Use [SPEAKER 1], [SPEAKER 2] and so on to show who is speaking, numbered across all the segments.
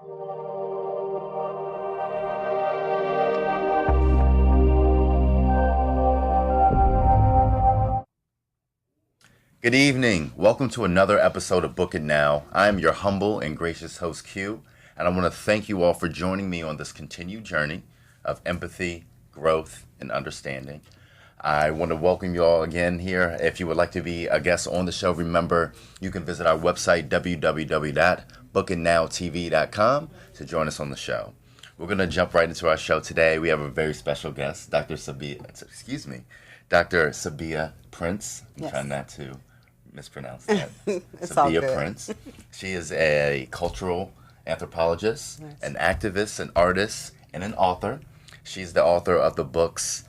[SPEAKER 1] Good evening. Welcome to another episode of Book It Now. I am your humble and gracious host, Q, and I want to thank you all for joining me on this continued journey of empathy, growth, and understanding. I want to welcome you all again here. If you would like to be a guest on the show, remember you can visit our website, www.bookitnowtv.com, to join us on the show. We're going to jump right into our show today. We have a very special guest, Dr. Sabiyha Prince. I'm trying not to mispronounce that.
[SPEAKER 2] It's all
[SPEAKER 1] Sabiyha
[SPEAKER 2] good.
[SPEAKER 1] Prince. She is a cultural anthropologist, an activist, an artist, and an author. She's the author of the books,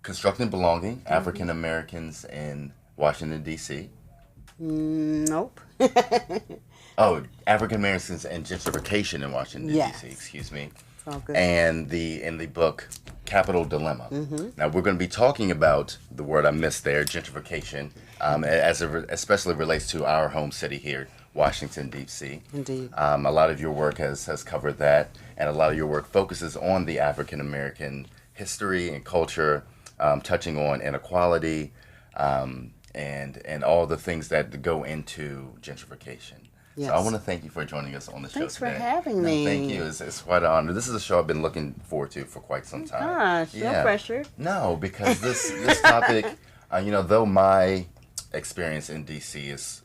[SPEAKER 1] Constructing Belonging, African Americans in Washington, D.C.
[SPEAKER 2] Nope.
[SPEAKER 1] Oh, African Americans and Gentrification in Washington,
[SPEAKER 2] Yes.
[SPEAKER 1] D.C., excuse me.
[SPEAKER 2] It's all good.
[SPEAKER 1] And in the book Capital Dilemma. Now we're going to be talking about the word I missed there, gentrification, as it especially relates to our home city here, Washington D.C.
[SPEAKER 2] Indeed.
[SPEAKER 1] A lot of your work has covered that, and a lot of your work focuses on the African American history and culture, touching on inequality, and all the things that go into gentrification.
[SPEAKER 2] Yes.
[SPEAKER 1] So I want to thank you for joining us on the show
[SPEAKER 2] Thanks
[SPEAKER 1] today.
[SPEAKER 2] for having
[SPEAKER 1] No,
[SPEAKER 2] me.
[SPEAKER 1] thank you. It's quite an honor. This is a show I've been looking forward to for quite some time.
[SPEAKER 2] Gosh, no pressure.
[SPEAKER 1] No, because this topic, though my experience in DC is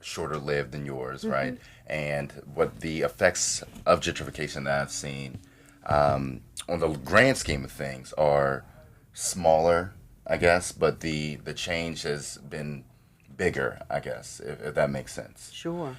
[SPEAKER 1] shorter lived than yours, right? And what the effects of gentrification that I've seen on the grand scheme of things are smaller, I guess, but the change has been bigger, I guess, if that makes sense.
[SPEAKER 2] Sure.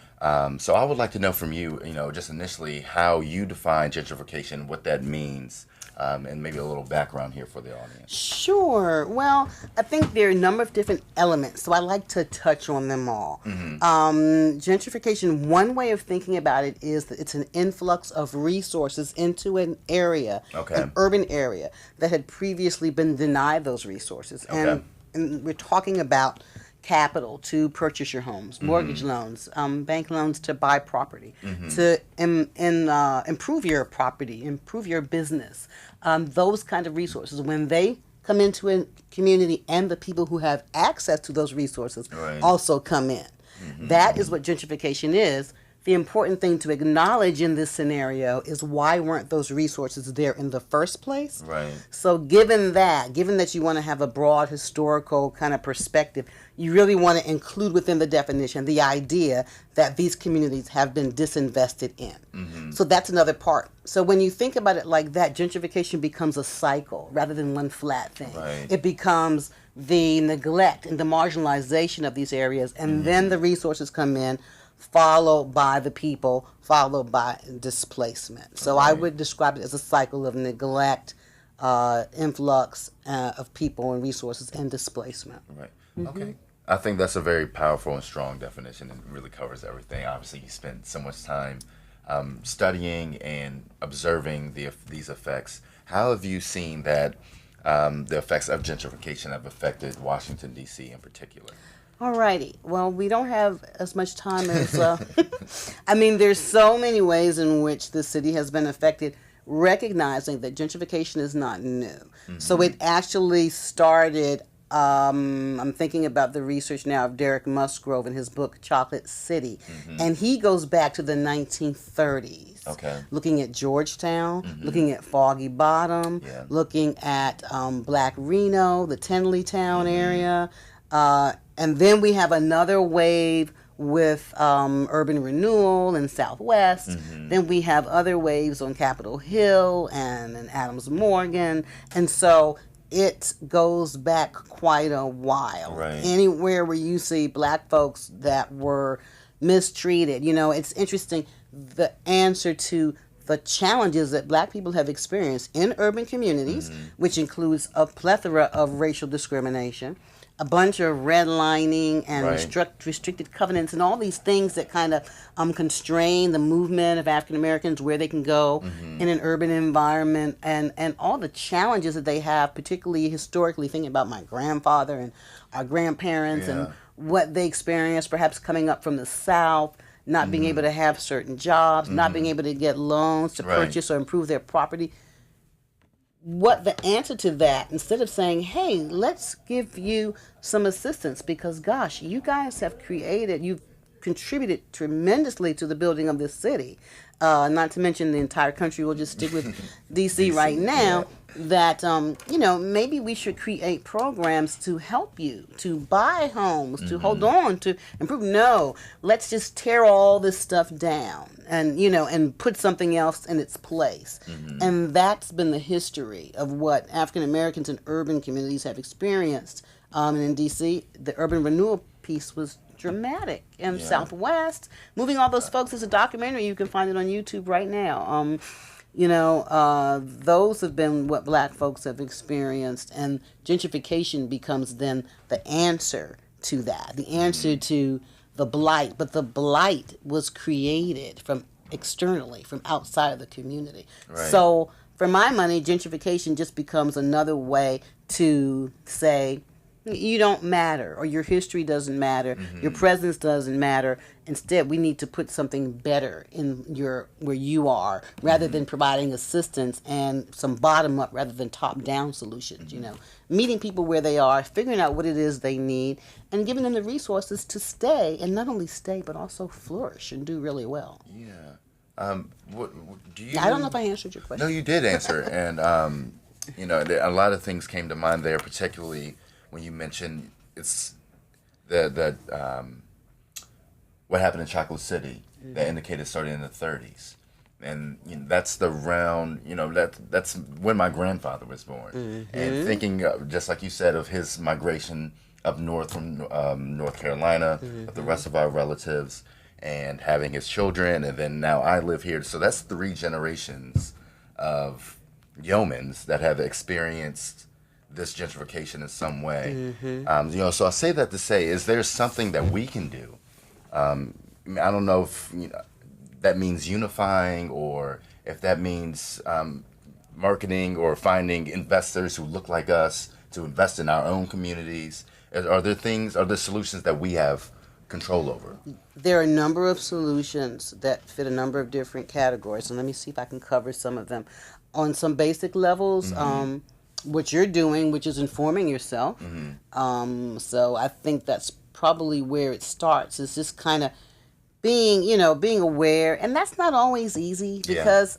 [SPEAKER 1] So I would like to know from you, just initially how you define gentrification, what that means, and maybe a little background here for the audience.
[SPEAKER 2] Sure. Well, I think there are a number of different elements, so I like to touch on them all. Gentrification, one way of thinking about it is that it's an influx of resources into an area, an urban area, that had previously been denied those resources. And we're talking about capital to purchase your homes, mortgage loans, bank loans to buy property, to improve your property, improve your business, those kind of resources. When they come into a community and the people who have access to those resources also come in. That is what gentrification is. The important thing to acknowledge in this scenario is why weren't those resources there in the first place?
[SPEAKER 1] Right.
[SPEAKER 2] So given that you want to have a broad historical kind of perspective, you really want to include within the definition the idea that these communities have been disinvested in. So that's another part. So when you think about it like that, gentrification becomes a cycle rather than one flat thing.
[SPEAKER 1] Right.
[SPEAKER 2] It becomes the neglect and the marginalization of these areas, and then the resources come in, followed by the people, followed by displacement. So I would describe it as a cycle of neglect, influx of people and resources, and displacement.
[SPEAKER 1] Right. Okay. I think that's a very powerful and strong definition and really covers everything. Obviously, you spend so much time studying and observing these effects. How have you seen that the effects of gentrification have affected Washington, D.C. in particular?
[SPEAKER 2] Alrighty. Well, we don't have as much time as, I mean, there's so many ways in which the city has been affected, recognizing that gentrification is not new. So it actually started, I'm thinking about the research now of Derek Musgrove in his book, Chocolate City. And he goes back to the 1930s.
[SPEAKER 1] Okay.
[SPEAKER 2] Looking at Georgetown, looking at Foggy Bottom, looking at Black Reno, the Tenleytown area. And then we have another wave with urban renewal in Southwest. Then we have other waves on Capitol Hill and in Adams Morgan. And so it goes back quite a while.
[SPEAKER 1] Right.
[SPEAKER 2] Anywhere where you see black folks that were mistreated, it's interesting, the answer to the challenges that black people have experienced in urban communities, which includes a plethora of racial discrimination, a bunch of redlining and restricted covenants and all these things that kind of constrain the movement of African Americans, where they can go in an urban environment, and all the challenges that they have, particularly historically, thinking about my grandfather and our grandparents and what they experienced, perhaps coming up from the South, not being able to have certain jobs, not being able to get loans to
[SPEAKER 1] Right.
[SPEAKER 2] purchase or improve their property. What the answer to that, instead of saying, hey, let's give you some assistance because, gosh, you guys have you've contributed tremendously to the building of this city. Not to mention the entire country. We'll just stick with DC right now. That maybe we should create programs to help you to buy homes, to hold on, to improve. No, let's just tear all this stuff down and put something else in its place. And that's been the history of what African Americans in urban communities have experienced. And in DC, the urban renewal piece was dramatic. In Southwest, moving all those folks is a documentary. You can find it on YouTube right now. Those have been what black folks have experienced, and gentrification becomes then the answer to that, the answer to the blight. But the blight was created from externally, from outside of the community.
[SPEAKER 1] Right.
[SPEAKER 2] So for my money, gentrification just becomes another way to say, you don't matter, or your history doesn't matter, your presence doesn't matter. Instead, we need to put something better in where you are, rather than providing assistance and some bottom up rather than top down solutions. Meeting people where they are, figuring out what it is they need, and giving them the resources to stay, and not only stay but also flourish and do really well.
[SPEAKER 1] Yeah. What do you?
[SPEAKER 2] I don't know if I answered your question.
[SPEAKER 1] No, you did answer, and a lot of things came to mind there, particularly when you mentioned it's the what happened in Chocolate City that indicated starting in the 30s, and that's the round that's when my grandfather was born, and thinking just like you said of his migration up north from North Carolina with the rest of our relatives, and having his children, and then now I live here, so that's 3 generations of yeomans that have experienced this gentrification in some way. So I say that to say, is there something that we can do? I don't know if that means unifying, or if that means marketing, or finding investors who look like us to invest in our own communities. Are there solutions that we have control over?
[SPEAKER 2] There are a number of solutions that fit a number of different categories, and let me see if I can cover some of them. On some basic levels, what you're doing, which is informing yourself. So I think that's probably where it starts. It's just kind of being aware, and that's not always easy because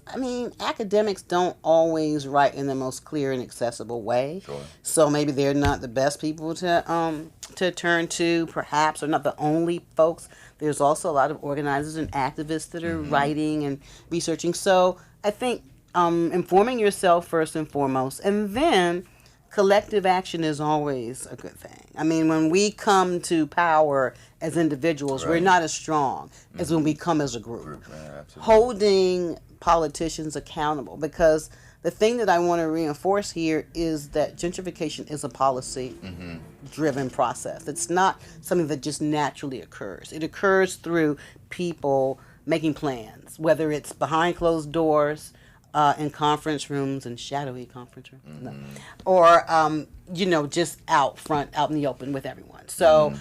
[SPEAKER 2] academics don't always write in the most clear and accessible way.
[SPEAKER 1] Sure.
[SPEAKER 2] So maybe they're not the best people to turn to, perhaps, or not the only folks. There's also a lot of organizers and activists that are writing and researching. So I think informing yourself first and foremost, and then collective action is always a good thing. When we come to power as individuals, we're not as strong as when we come as a group. Holding politicians accountable, because the thing that I want to reinforce here is that gentrification is a policy-driven process. It's not something that just naturally occurs. It occurs through people making plans, whether it's behind closed doors, in conference rooms and shadowy conference rooms, or just out front, out in the open with everyone. So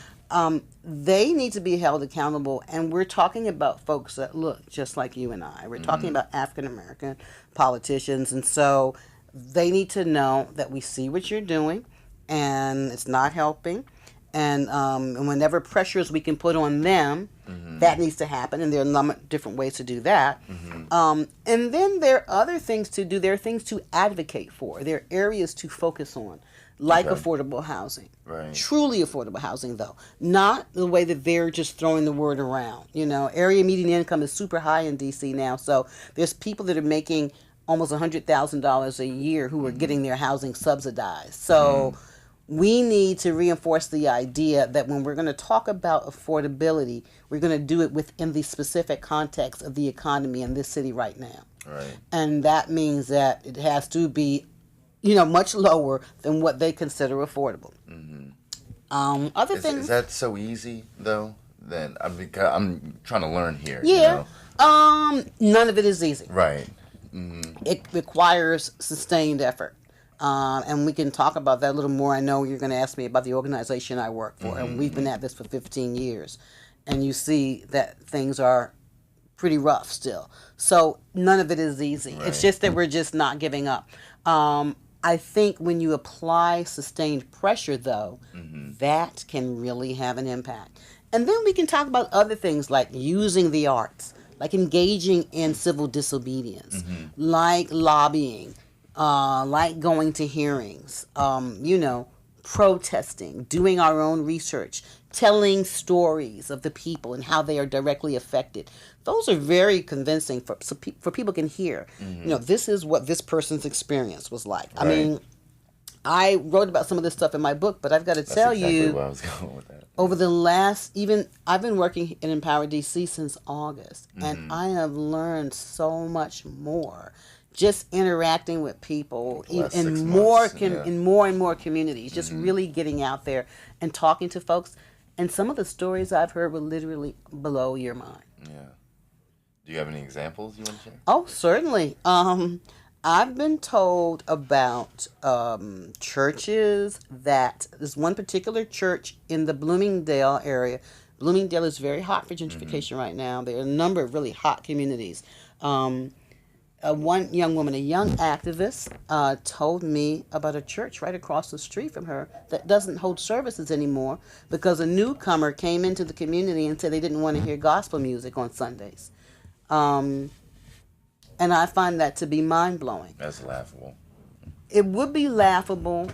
[SPEAKER 2] they need to be held accountable, and we're talking about folks that look just like you and I. We're talking about African American politicians, and so they need to know that we see what you're doing, and it's not helping. And whenever pressures we can put on them, that needs to happen. And there are a number of different ways to do that. And then there are other things to do. There are things to advocate for. There are areas to focus on, like affordable housing.
[SPEAKER 1] Right.
[SPEAKER 2] Truly affordable housing, though. Not the way that they're just throwing the word around. Area median income is super high in D.C. now. So there's people that are making almost $100,000 a year who are getting their housing subsidized. So we need to reinforce the idea that when we're going to talk about affordability, we're going to do it within the specific context of the economy in this city right now.
[SPEAKER 1] Right.
[SPEAKER 2] And that means that it has to be, much lower than what they consider affordable. Other things.
[SPEAKER 1] Is that so easy though? Then I'm trying to learn here.
[SPEAKER 2] Yeah. None of it is easy.
[SPEAKER 1] Right.
[SPEAKER 2] It requires sustained effort. And we can talk about that a little more. I know you're going to ask me about the organization I work for, and we've been at this for 15 years. and you see that things are pretty rough still. So none of it is easy. Right. It's just that we're just not giving up. I think when you apply sustained pressure, though, that can really have an impact. And then we can talk about other things like using the arts, like engaging in civil disobedience, like lobbying, like going to hearings, protesting, doing our own research, telling stories of the people and how they are directly affected. Those are very convincing for people can hear. This is what this person's experience was like. Right. I mean, I wrote about some of this stuff in my book, but I've got to tell you, where I was going with that. Over the last, I've been working in Empower DC since August, and I have learned so much more just interacting with people in more and more communities, just really getting out there and talking to folks. And some of the stories I've heard will literally blow your mind.
[SPEAKER 1] Yeah. Do you have any examples you want to share?
[SPEAKER 2] Oh, certainly. I've been told about churches there's one particular church in the Bloomingdale area. Bloomingdale is very hot for gentrification right now. There are a number of really hot communities. One young woman, a young activist, told me about a church right across the street from her that doesn't hold services anymore because a newcomer came into the community and said they didn't want to hear gospel music on Sundays. And I find that to be mind-blowing.
[SPEAKER 1] That's laughable.
[SPEAKER 2] It would be laughable,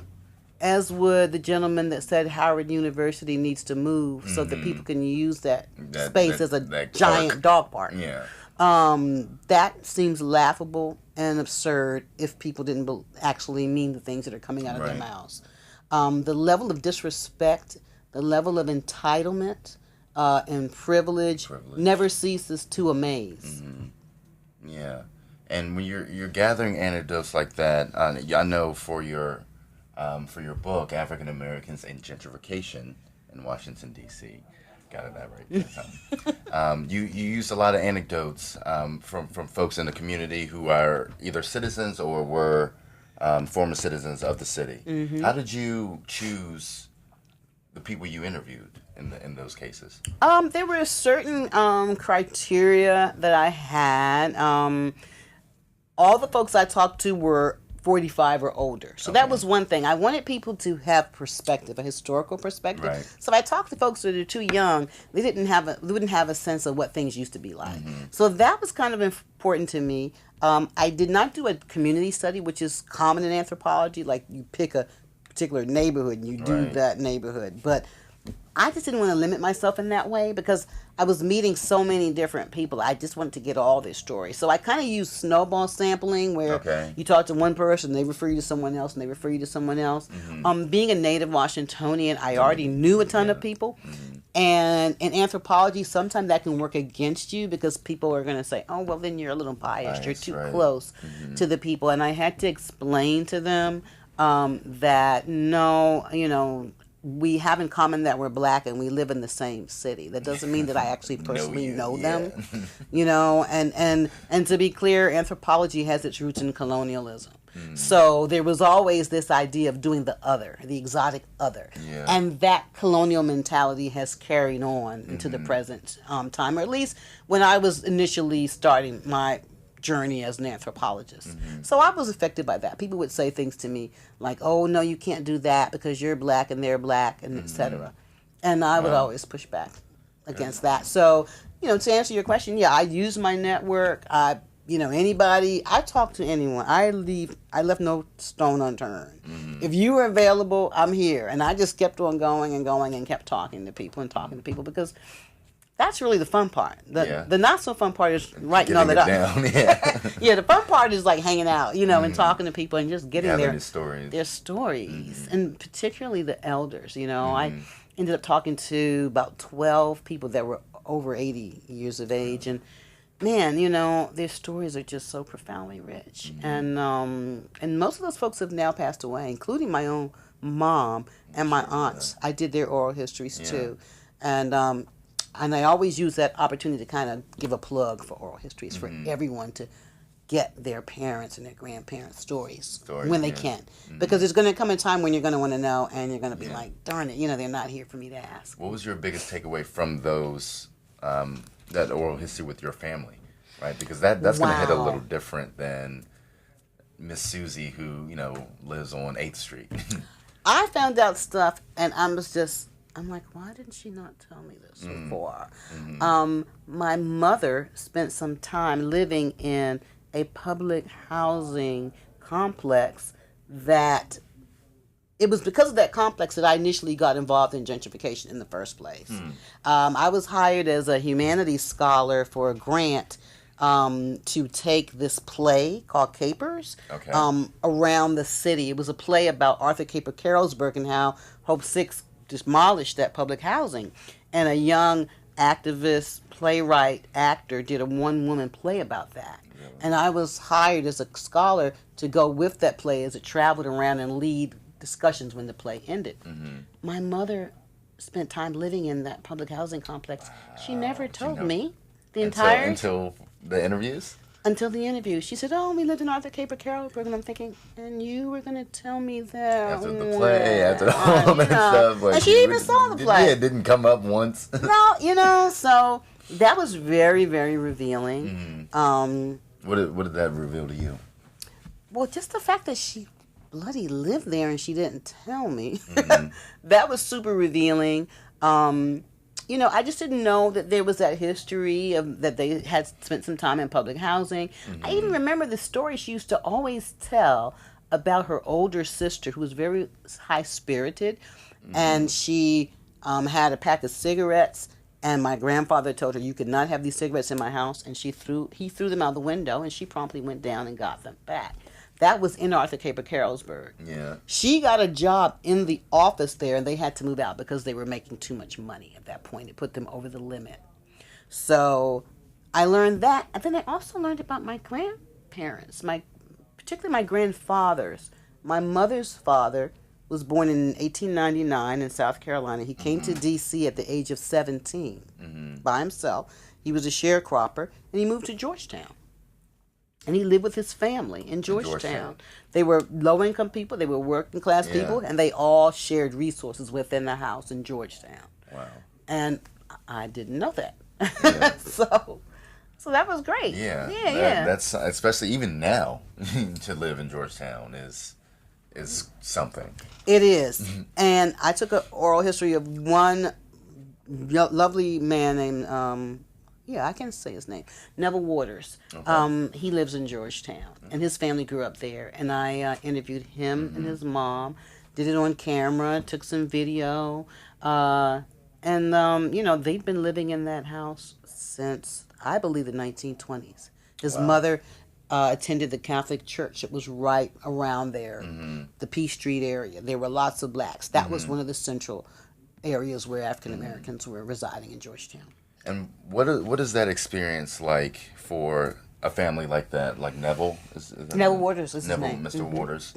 [SPEAKER 2] as would the gentleman that said Howard University needs to move so that people can use that space as a giant dog park.
[SPEAKER 1] Yeah.
[SPEAKER 2] That seems laughable and absurd if people didn't actually mean the things that are coming out of their mouths. The level of disrespect, the level of entitlement and privilege never ceases to amaze.
[SPEAKER 1] Yeah. And when you're gathering anecdotes like that, I know for your book, African Americans and Gentrification in Washington, D.C., got it that right. You use a lot of anecdotes from folks in the community who are either citizens or were former citizens of the city. How did you choose the people you interviewed in those cases?
[SPEAKER 2] There were certain criteria that I had. All the folks I talked to were 45 or older. So that was one thing. I wanted people to have perspective, a historical perspective. Right. So if I talked to folks that are too young, they wouldn't have a sense of what things used to be like. So that was kind of important to me. I did not do a community study, which is common in anthropology, like you pick a particular neighborhood and you do that neighborhood. But I just didn't want to limit myself in that way because I was meeting so many different people. I just wanted to get all their stories. So I kind of used snowball sampling where you talk to one person, they refer you to someone else, and they refer you to someone else. Being a native Washingtonian, I already knew a ton of people. And in anthropology, sometimes that can work against you because people are going to say, oh, well, then you're a little biased. You're too close to the people. And I had to explain to them that, no, we have in common that we're black and we live in the same city. That doesn't mean that I actually personally know them, and to be clear, anthropology has its roots in colonialism. So there was always this idea of doing the other, the exotic other. And that colonial mentality has carried on into the present time, or at least when I was initially starting my journey as an anthropologist. So I was affected by that. People would say things to me like, oh, no, you can't do that because you're black and they're black, and etc. And I would always push back against that. So, to answer your question, I use my network. Anybody, I talk to anyone. I left no stone unturned. If you were available, I'm here. And I just kept on going and going and kept talking to people because that's really the fun part. The not so fun part is writing all that up. The fun part is like hanging out, and talking to people and just getting their stories. And particularly the elders, I ended up talking to about 12 people that were over 80 years of age, and man, their stories are just so profoundly rich. And most of those folks have now passed away, including my own mom and my aunts. I did their oral histories too. And I always use that opportunity to kind of give a plug for oral histories for everyone to get their parents and their grandparents' stories
[SPEAKER 1] Stories,
[SPEAKER 2] when they
[SPEAKER 1] yeah.
[SPEAKER 2] can.
[SPEAKER 1] Mhm.
[SPEAKER 2] Because there's going to come a time when you're going to want to know and you're going to be
[SPEAKER 1] Yeah.
[SPEAKER 2] like, darn it, they're not here for me to ask.
[SPEAKER 1] What was your biggest takeaway from those that oral history with your family, right? Because that's going to hit a
[SPEAKER 2] Wow.
[SPEAKER 1] little different than Miss Susie, who lives on 8th Street.
[SPEAKER 2] I found out stuff and I'm like, why didn't she not tell me this before? My mother spent some time living in a public housing complex that it was because of that complex that I initially got involved in gentrification in the first place. I was hired as a humanities scholar for a grant to take this play called Capers
[SPEAKER 1] Okay.
[SPEAKER 2] around the city. It was a play about Arthur Caper Carrollsburg and how Hope Six demolished that public housing. And a young activist, playwright, actor did a one-woman play about that.
[SPEAKER 1] Really?
[SPEAKER 2] And I was hired as a scholar to go with that play as it traveled around and lead discussions when the play ended. My mother spent time living in that public housing complex. She never told me the entire
[SPEAKER 1] until the interviews.
[SPEAKER 2] until the interview. She said, "Oh, we lived in Arthur Caper Carrollsburg," and I'm thinking, "And you were going to tell me that
[SPEAKER 1] After the play, after all that stuff, like,
[SPEAKER 2] and she even saw the play.
[SPEAKER 1] Yeah, it didn't come up once.
[SPEAKER 2] No, so that was very, very revealing.
[SPEAKER 1] What did that reveal to you?
[SPEAKER 2] Well, just the fact that she bloody lived there and she didn't tell me. That was super revealing. I just didn't know that there was that history of that they had spent some time in public housing. I even remember the story she used to always tell about her older sister who was very high-spirited, and she had a pack of cigarettes, and my grandfather told her, "You could not have these cigarettes in my house," and he threw them out the window, and she promptly went down and got them back. That was in Arthur Caper Carrollsburg.
[SPEAKER 1] Yeah.
[SPEAKER 2] She got a job in the office there, and they had to move out because they were making too much money at that point. It put them over the limit. So I learned that. And then I also learned about my grandparents, particularly my grandfathers. My mother's father was born in 1899 in South Carolina. He came to D.C. at the age of 17 by himself. He was a sharecropper, and he moved to Georgetown. And he lived with his family in Georgetown. They were low-income people. They were working-class people, and they all shared resources within the house in Georgetown.
[SPEAKER 1] Wow.
[SPEAKER 2] And I didn't know that.
[SPEAKER 1] Yeah.
[SPEAKER 2] So that was great.
[SPEAKER 1] Yeah.
[SPEAKER 2] Yeah.
[SPEAKER 1] That's especially even now to live in Georgetown is something.
[SPEAKER 2] It is. And I took an oral history of one lovely man named I can say his name, Neville Waters.
[SPEAKER 1] Okay.
[SPEAKER 2] He lives in Georgetown, and his family grew up there. And I interviewed him and his mom, did it on camera, took some video, and they've been living in that house since I believe the 1920s. His mother attended the Catholic church. It was right around there, the P Street area. There were lots of blacks. That was one of the central areas where African Americans were residing in Georgetown.
[SPEAKER 1] And what is that experience like for a family like that, like Neville? Is that
[SPEAKER 2] Neville Waters is
[SPEAKER 1] Neville,
[SPEAKER 2] his name.
[SPEAKER 1] Mr. Waters.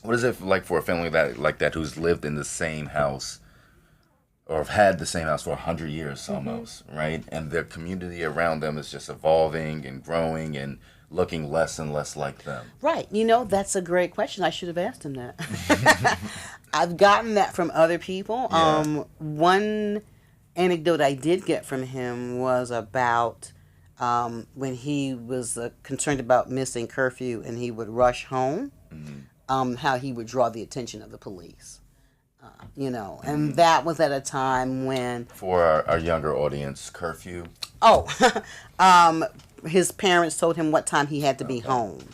[SPEAKER 1] What is it like for a family like that who's lived in the same house or have had the same house for 100 years almost, right? And their community around them is just evolving and growing and looking less and less like them.
[SPEAKER 2] Right. That's a great question. I should have asked him that. I've gotten that from other people.
[SPEAKER 1] Yeah.
[SPEAKER 2] One anecdote I did get from him was about when he was concerned about missing curfew and he would rush home, how he would draw the attention of the police. And that was at a time when...
[SPEAKER 1] For our younger audience, curfew?
[SPEAKER 2] His parents told him what time he had to be home.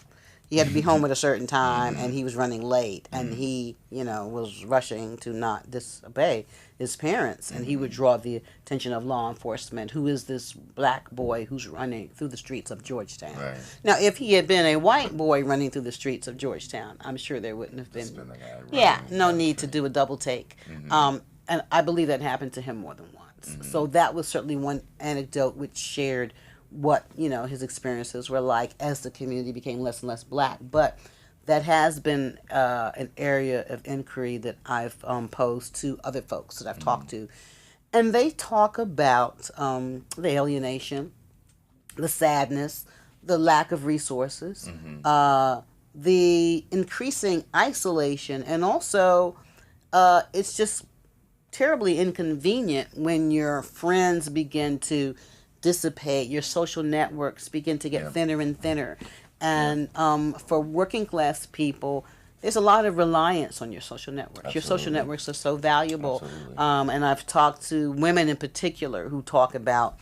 [SPEAKER 2] He had to be home at a certain time, and he was running late, and he, was rushing to not disobey his parents, and he would draw the attention of law enforcement. Who is this black boy who's running through the streets of Georgetown?
[SPEAKER 1] Right.
[SPEAKER 2] Now, if he had been a white boy running through the streets of Georgetown, I'm sure there wouldn't have been. No need to do a double take. And I believe that happened to him more than once. So that was certainly one anecdote which shared what his experiences were like as the community became less and less black. But that has been an area of inquiry that I've posed to other folks that I've talked to, and they talk about the alienation, the sadness, the lack of resources, the increasing isolation, and also it's just terribly inconvenient when your friends begin to dissipate, your social networks begin to get thinner and thinner. And for working class people, there's a lot of reliance on your social networks. Your social networks are so valuable. And I've talked to women in particular who talk about,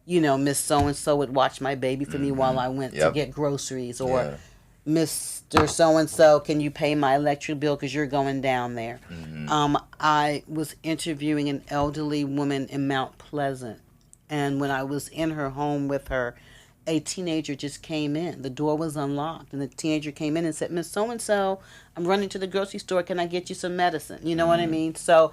[SPEAKER 2] Miss So-and-so would watch my baby for me while I went to get groceries, or Mr. So-and-so, can you pay my electric bill because you're going down there? I was interviewing an elderly woman in Mount Pleasant, and when I was in her home with her, a teenager just came in. The door was unlocked, and the teenager came in and said, Miss So-and-so, I'm running to the grocery store. Can I get you some medicine? You know what I mean? So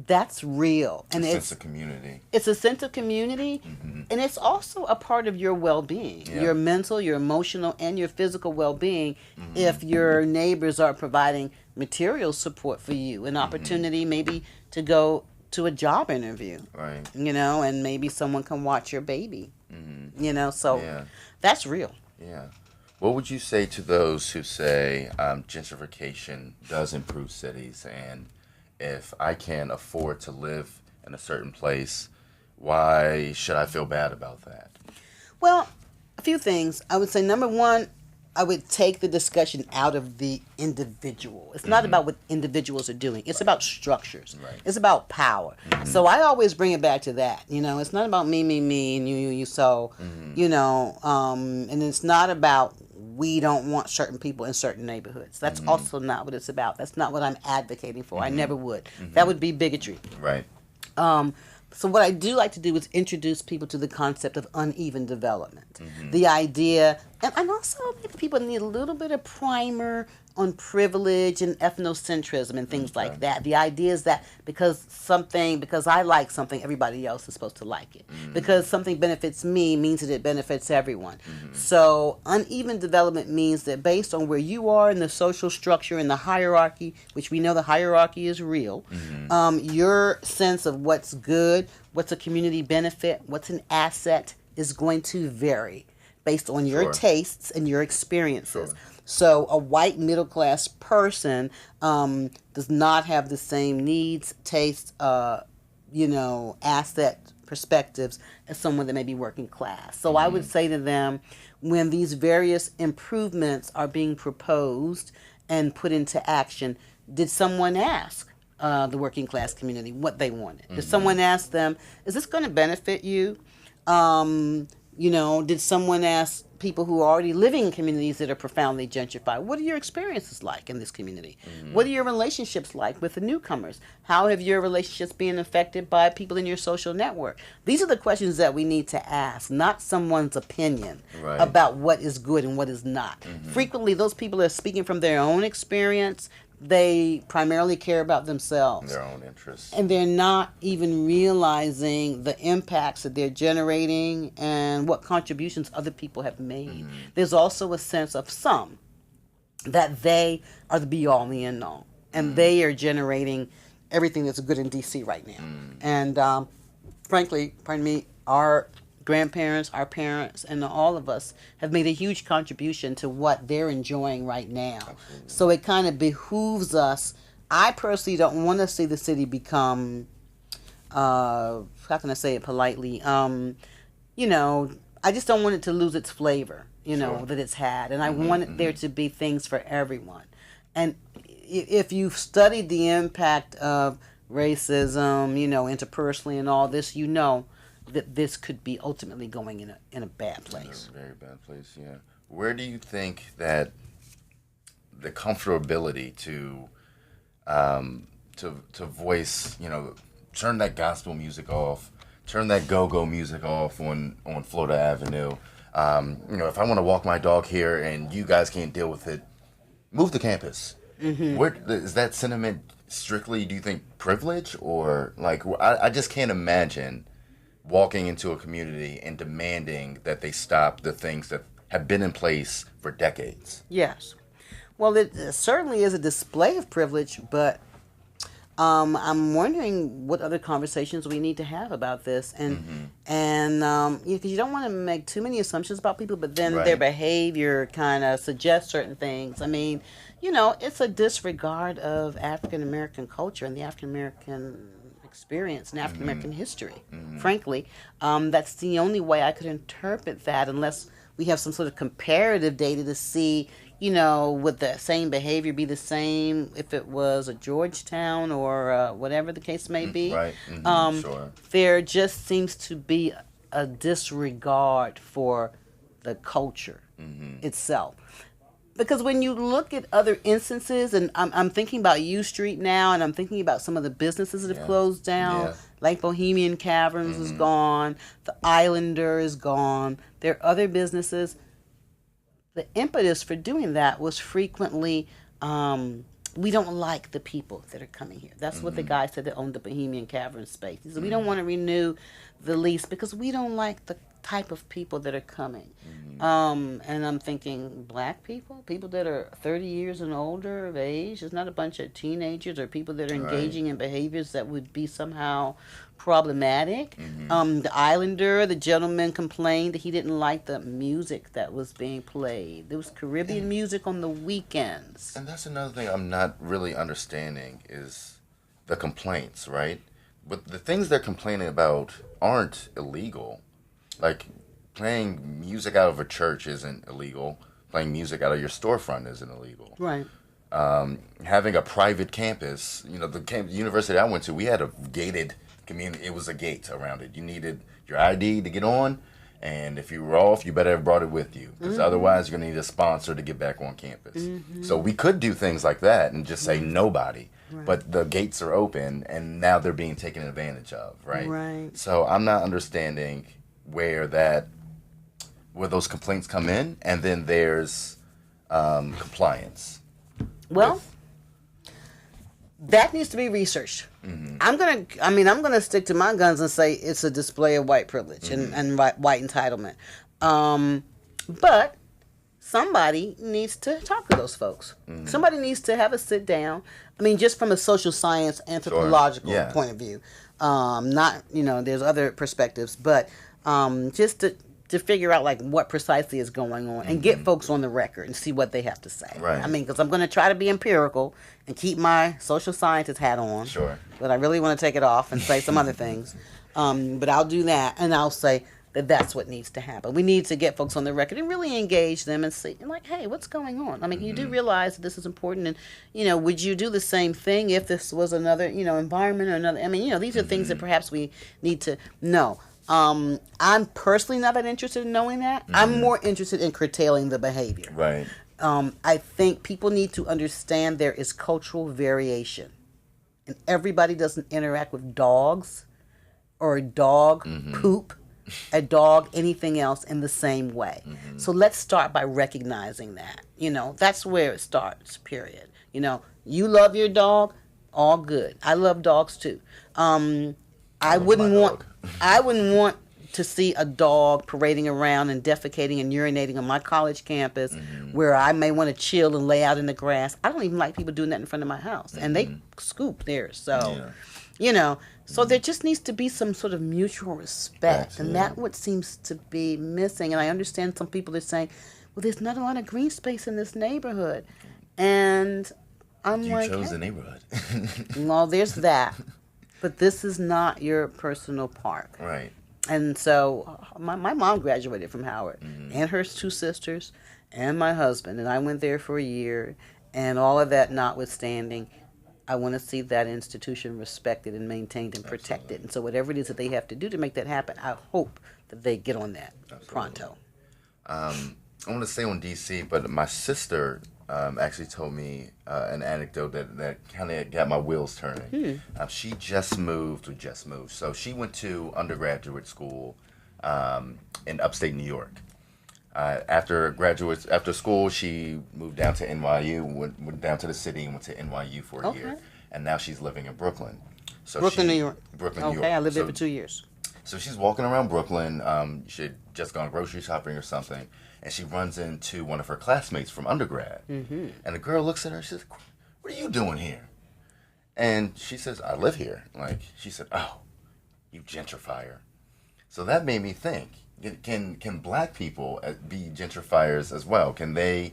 [SPEAKER 2] that's real. And
[SPEAKER 1] it's a sense of community.
[SPEAKER 2] It's a sense of community, and it's also a part of your well-being, your mental, your emotional, and your physical well-being. If your neighbors are providing material support for you, an opportunity maybe to go to a job interview,
[SPEAKER 1] right?
[SPEAKER 2] And maybe someone can watch your baby, so that's real.
[SPEAKER 1] Yeah. What would you say to those who say gentrification does improve cities, and if I can afford to live in a certain place, why should I feel bad about that?
[SPEAKER 2] Well, a few things. I would say, number one, I would take the discussion out of the individual. It's not about what individuals are doing. It's about structures.
[SPEAKER 1] Right.
[SPEAKER 2] It's about power. So I always bring it back to that. It's not about me, and you. So, and it's not about we don't want certain people in certain neighborhoods. That's also not what it's about. That's not what I'm advocating for. I never would. That would be bigotry.
[SPEAKER 1] Right.
[SPEAKER 2] So what I do like to do is introduce people to the concept of uneven development. The idea, and also maybe people need a little bit of primer on privilege and ethnocentrism and things like that. The idea is that because I like something, everybody else is supposed to like it. Because something benefits me means that it benefits everyone. So uneven development means that based on where you are in the social structure and the hierarchy, which we know the hierarchy is real, your sense of what's good, what's a community benefit, what's an asset is going to vary based on your tastes and your experiences. So a white middle-class person does not have the same needs, tastes, asset perspectives as someone that may be working class. So I would say to them, when these various improvements are being proposed and put into action, did someone ask the working class community what they wanted? Did someone ask them, is this going to benefit you? Did someone ask people who are already living in communities that are profoundly gentrified, what are your experiences like in this community? What are your relationships like with the newcomers? How have your relationships been affected by people in your social network? These are the questions that we need to ask, not someone's opinion about what is good and what is not. Frequently, those people are speaking from their own experience. They primarily care about themselves.
[SPEAKER 1] Their own interests.
[SPEAKER 2] And they're not even realizing the impacts that they're generating and what contributions other people have made. There's also a sense of some that they are the be-all and the end-all. And they are generating everything that's good in D.C. right now. And frankly, our grandparents, our parents, and all of us have made a huge contribution to what they're enjoying right now.
[SPEAKER 1] Absolutely.
[SPEAKER 2] So it kind of behooves us. I personally don't want to see the city become, how can I say it politely? I just don't want it to lose its flavor, that it's had. And I want there to be things for everyone. And if you've studied the impact of racism, interpersonally and all this, that this could be ultimately going in a bad place.
[SPEAKER 1] A very bad place, yeah. Where do you think that the comfortability to voice, turn that gospel music off, turn that go-go music off on Florida Avenue. If I want to walk my dog here and you guys can't deal with it, move the campus. Where is that sentiment strictly, do you think, privilege? Or, I just can't imagine walking into a community and demanding that they stop the things that have been in place for decades.
[SPEAKER 2] Yes. Well, it certainly is a display of privilege, but I'm wondering what other conversations we need to have about this, and because you don't want to make too many assumptions about people, but then their
[SPEAKER 1] Right.
[SPEAKER 2] behavior kind of suggests certain things. I mean, it's a disregard of African American culture and the African American experience and African American history. Frankly, that's the only way I could interpret that, unless we have some sort of comparative data to see, would the same behavior be the same if it was a Georgetown or whatever the case may be.
[SPEAKER 1] Right. Sure.
[SPEAKER 2] There just seems to be a disregard for the culture itself. Because when you look at other instances, and I'm thinking about U Street now, and I'm thinking about some of the businesses that have closed down,
[SPEAKER 1] Yeah.
[SPEAKER 2] like Bohemian Caverns is gone, the Islander is gone. There are other businesses. The impetus for doing that was frequently, we don't like the people that are coming here. That's what the guy said that owned the Bohemian Cavern space. He said, we don't want to renew the lease because we don't like the type of people that are coming. And I'm thinking, black people that are 30 years and older of age. It's not a bunch of teenagers or people that are engaging in behaviors that would be somehow problematic. The Islander, the gentleman complained that he didn't like the music that was being played. There was Caribbean music on the weekends.
[SPEAKER 1] And that's another thing I'm not really understanding is the complaints, right? But the things they're complaining about aren't illegal. Like, playing music out of a church isn't illegal. Playing music out of your storefront isn't illegal.
[SPEAKER 2] Right.
[SPEAKER 1] Having a private campus, the university I went to, we had a gated community. It was a gate around it. You needed your ID to get on, and if you were off, you better have brought it with you, because otherwise you're going to need a sponsor to get back on campus. So we could do things like that and just say nobody. Right. But the gates are open, and now they're being taken advantage of, right?
[SPEAKER 2] Right.
[SPEAKER 1] So I'm not understanding where those complaints come in, and then there's compliance.
[SPEAKER 2] Well, that needs to be researched. I'm gonna stick to my guns and say it's a display of white privilege and white entitlement. But somebody needs to talk to those folks. Somebody needs to have a sit down. I mean, just from a social science, anthropological point of view. Not, there's other perspectives, but just to figure out like what precisely is going on and get folks on the record and see what they have to say.
[SPEAKER 1] Right.
[SPEAKER 2] I mean, because I'm going to try to be empirical and keep my social scientist hat on.
[SPEAKER 1] Sure.
[SPEAKER 2] But I really want to take it off and say some other things. But I'll do that, and I'll say that that's what needs to happen. We need to get folks on the record and really engage them and see, like, hey, what's going on? I mean, you do realize that this is important, and, would you do the same thing if this was another, environment or another? I mean, these are things that perhaps we need to know. I'm personally not that interested in knowing that. I'm more interested in curtailing the behavior.
[SPEAKER 1] Right.
[SPEAKER 2] I think people need to understand there is cultural variation. And everybody doesn't interact with dogs or dog poop, a dog, anything else in the same way. So let's start by recognizing that. That's where it starts, period. You love your dog, all good. I love dogs too. I wouldn't want to see a dog parading around and defecating and urinating on my college campus where I may want to chill and lay out in the grass. I don't even like people doing that in front of my house. And they scoop there. So, so there just needs to be some sort of mutual respect. And that's what seems to be missing. And I understand some people are saying, well, there's not a lot of green space in this neighborhood. And I'm
[SPEAKER 1] You
[SPEAKER 2] like,
[SPEAKER 1] chose
[SPEAKER 2] hey,
[SPEAKER 1] the neighborhood.
[SPEAKER 2] well, there's that. But this is not your personal park.
[SPEAKER 1] Right.
[SPEAKER 2] And so my mom graduated from Howard, and her two sisters, and my husband. And I went there for a year. And all of that notwithstanding, I want to see that institution respected and maintained and protected. And so whatever it is that they have to do to make that happen, I hope that they get on that pronto.
[SPEAKER 1] I want to stay on D.C., but my sister actually told me an anecdote that kind of got my wheels turning. She just moved. So she went to undergraduate school in upstate New York. After school, she moved down to NYU, went down to the city and went to NYU for a year. And now she's living in Brooklyn. So
[SPEAKER 2] Brooklyn, New York.
[SPEAKER 1] Brooklyn, New York.
[SPEAKER 2] Okay, I lived there for 2 years.
[SPEAKER 1] So she's walking around Brooklyn. She had just gone grocery shopping or something. And she runs into one of her classmates from undergrad. And the girl looks at her and she says, "What are you doing here?" And she says, I live here. Like, she said, oh, you gentrifier. So that made me think, can black people be gentrifiers as well? Can they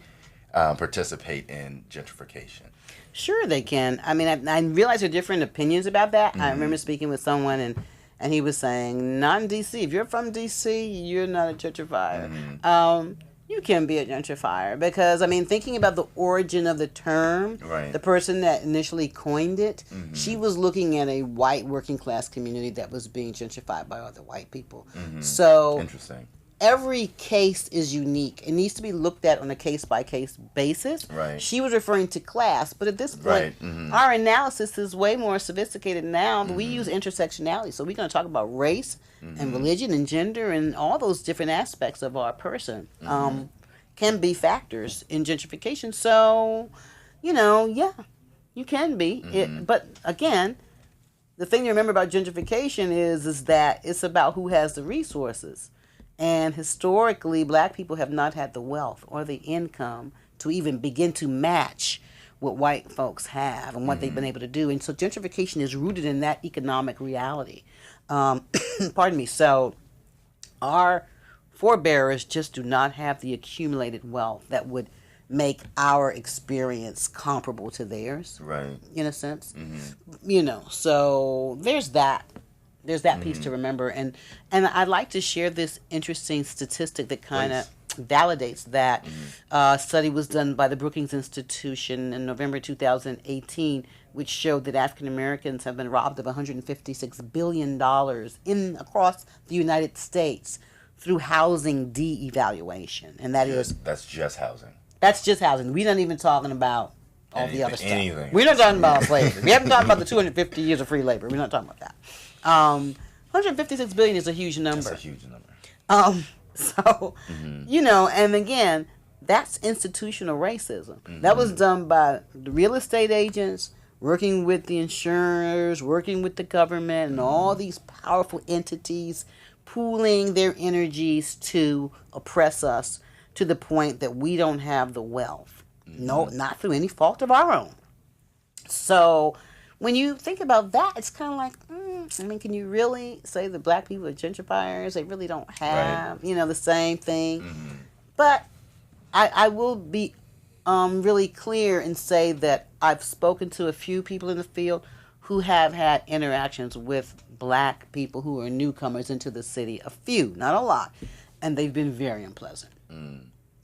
[SPEAKER 1] participate in gentrification?
[SPEAKER 2] Sure, they can. I mean, I realize there are different opinions about that. I remember speaking with someone, and he was saying, not in D.C. If you're from D.C., you're not a gentrifier. You can be a gentrifier because, I mean, thinking about the origin of the term,
[SPEAKER 1] Right.
[SPEAKER 2] the person that initially coined it, she was looking at a white working class community that was being gentrified by other white people. So
[SPEAKER 1] Interesting.
[SPEAKER 2] every case is unique. It needs to be looked at on a case-by-case basis.
[SPEAKER 1] Right.
[SPEAKER 2] She was referring to class, but at this point,
[SPEAKER 1] Right.
[SPEAKER 2] our analysis is way more sophisticated now. We use intersectionality, so we're going to talk about race and religion and gender and all those different aspects of our person can be factors in gentrification. So, yeah, you can be. But again, the thing to remember about gentrification is that it's about who has the resources. And historically, black people have not had the wealth or the income to even begin to match what white folks have and what they've been able to do. And so gentrification is rooted in that economic reality. Pardon me. So our forebears just do not have the accumulated wealth that would make our experience comparable to theirs.
[SPEAKER 1] Right.
[SPEAKER 2] In a sense. So there's that. There's that piece to remember, and I'd like to share this interesting statistic that kind of validates that. A study was done by the Brookings Institution in November 2018, which showed that African Americans have been robbed of $156 billion across the United States through housing de-evaluation, and
[SPEAKER 1] That's just housing.
[SPEAKER 2] That's just housing. We're not even talking about all the other stuff.
[SPEAKER 1] Anything.
[SPEAKER 2] We're not talking about slavery. We haven't talked about the 250 years of free labor. We're not talking about that. 156 billion is a huge number.
[SPEAKER 1] That's a huge number.
[SPEAKER 2] And again, that's institutional racism. That was done by the real estate agents, working with the insurers, working with the government, and all these powerful entities pooling their energies to oppress us to the point that we don't have the wealth. No, not through any fault of our own. So when you think about that, it's kind of like, can you really say that black people are gentrifiers? They really don't have, the same thing. But I will be really clear and say that I've spoken to a few people in the field who have had interactions with black people who are newcomers into the city. A few, not a lot. And they've been very unpleasant.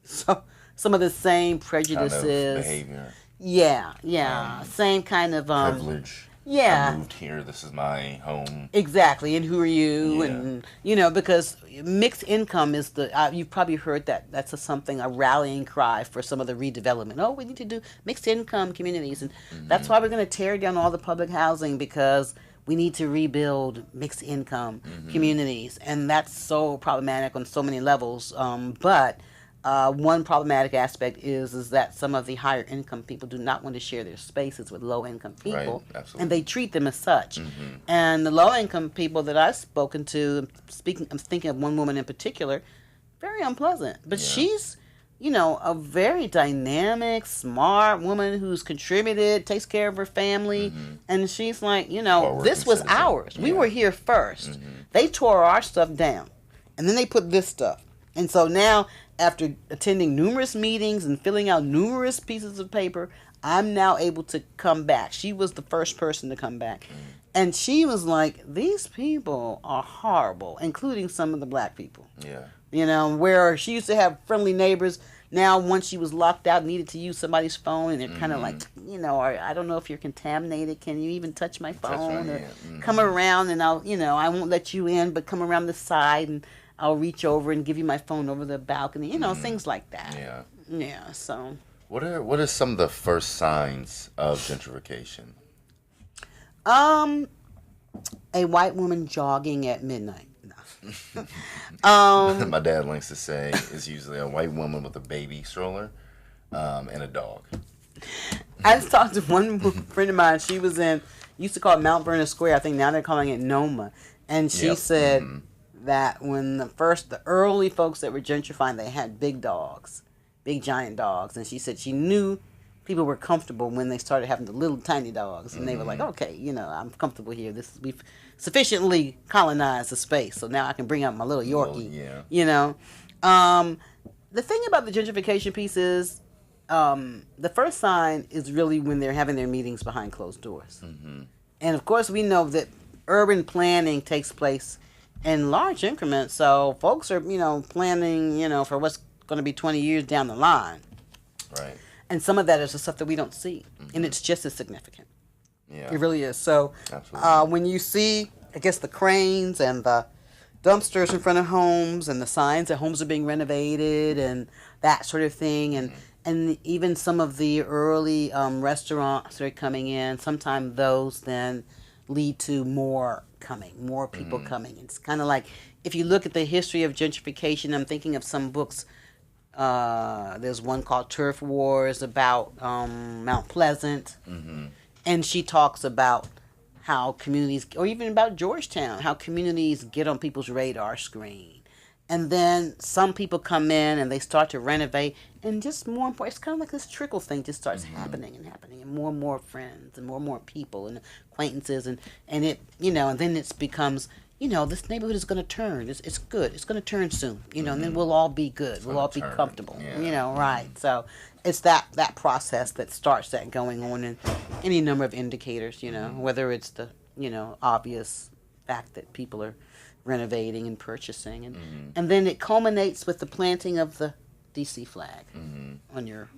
[SPEAKER 2] So some of the same prejudices.
[SPEAKER 1] Kind of behavior.
[SPEAKER 2] Yeah. Same kind of
[SPEAKER 1] privilege.
[SPEAKER 2] Yeah.
[SPEAKER 1] I moved here. This is my home.
[SPEAKER 2] Exactly. And who are you? And, because mixed income is you've probably heard that. That's a rallying cry for some of the redevelopment. Oh, we need to do mixed income communities. And that's why we're going to tear down all the public housing, because we need to rebuild mixed income communities. And that's so problematic on so many levels. But one problematic aspect is that some of the higher income people do not want to share their spaces with low income people,
[SPEAKER 1] absolutely.
[SPEAKER 2] and they treat them as such. And the low income people that I've spoken to, I'm thinking of one woman in particular, very unpleasant. But she's, a very dynamic, smart woman who's contributed, takes care of her family, and she's like, this was ours. We were here first. They tore our stuff down, and then they put this stuff. And so now, after attending numerous meetings and filling out numerous pieces of paper, I'm now able to come back. She was the first person to come back. And she was like, these people are horrible, including some of the black people.
[SPEAKER 1] Yeah.
[SPEAKER 2] Where she used to have friendly neighbors. Now, once she was locked out, needed to use somebody's phone, and they're kind of like, or I don't know if you're contaminated. Can you even touch my phone? Or come around and I won't let you in, but come around the side and I'll reach over and give you my phone over the balcony, things like that. Yeah, so.
[SPEAKER 1] What are some of the first signs of gentrification?
[SPEAKER 2] A white woman jogging at midnight.
[SPEAKER 1] My dad likes to say it's usually a white woman with a baby stroller and a dog.
[SPEAKER 2] I just talked to one friend of mine. She was used to call it Mount Vernon Square. I think now they're calling it Noma. And she said that when the early folks that were gentrifying, they had big dogs, big giant dogs. And she said she knew people were comfortable when they started having the little tiny dogs, and they were like, okay, I'm comfortable here. We've sufficiently colonized the space, so now I can bring out my little Yorkie. The thing about the gentrification piece is, the first sign is really when they're having their meetings behind closed doors, and of course we know that urban planning takes place in large increments, so folks are planning for what's going to be 20 years down the line.
[SPEAKER 1] Right.
[SPEAKER 2] And some of that is the stuff that we don't see, and it's just as significant.
[SPEAKER 1] Yeah.
[SPEAKER 2] It really is. So when you see, I guess, the cranes and the dumpsters in front of homes and the signs that homes are being renovated and that sort of thing, and even some of the early restaurants that are coming in, sometimes those then lead to more people coming. It's kind of like, if you look at the history of gentrification, I'm thinking of some books. There's one called Turf Wars about Mount Pleasant, and she talks about how communities, or even about Georgetown, how communities get on people's radar screen. And then some people come in and they start to renovate, and just more important, it's kind of like this trickle thing just starts happening, and more friends and more people and acquaintances, and it, and then it becomes, this neighborhood is going to turn. It's good. It's going to turn soon. And then we'll all be good. We'll all be comfortable.
[SPEAKER 1] Yeah.
[SPEAKER 2] Right. So it's that process that starts that going on in any number of indicators. Whether it's the obvious fact that people are renovating and purchasing, and then it culminates with the planting of the DC flag on your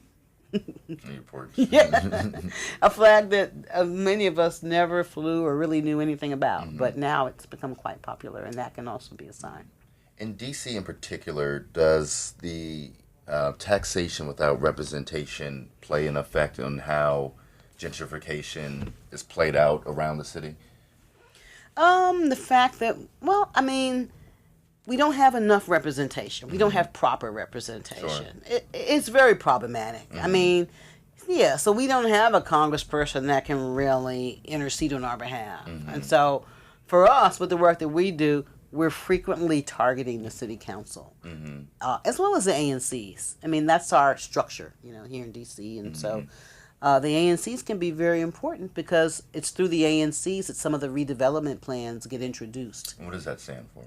[SPEAKER 1] porch.
[SPEAKER 2] A flag that many of us never flew or really knew anything about, but now it's become quite popular, and that can also be a sign.
[SPEAKER 1] In DC in particular, does the taxation without representation play an effect on how gentrification is played out around the city?
[SPEAKER 2] The fact that, we don't have enough representation. We don't have proper representation.
[SPEAKER 1] Sure.
[SPEAKER 2] It's very problematic. So we don't have a congressperson that can really intercede on our behalf. And so for us, with the work that we do, we're frequently targeting the city council, as well as the ANCs. That's our structure, here in D.C. And so the ANCs can be very important because it's through the ANCs that some of the redevelopment plans get introduced.
[SPEAKER 1] What does that stand for?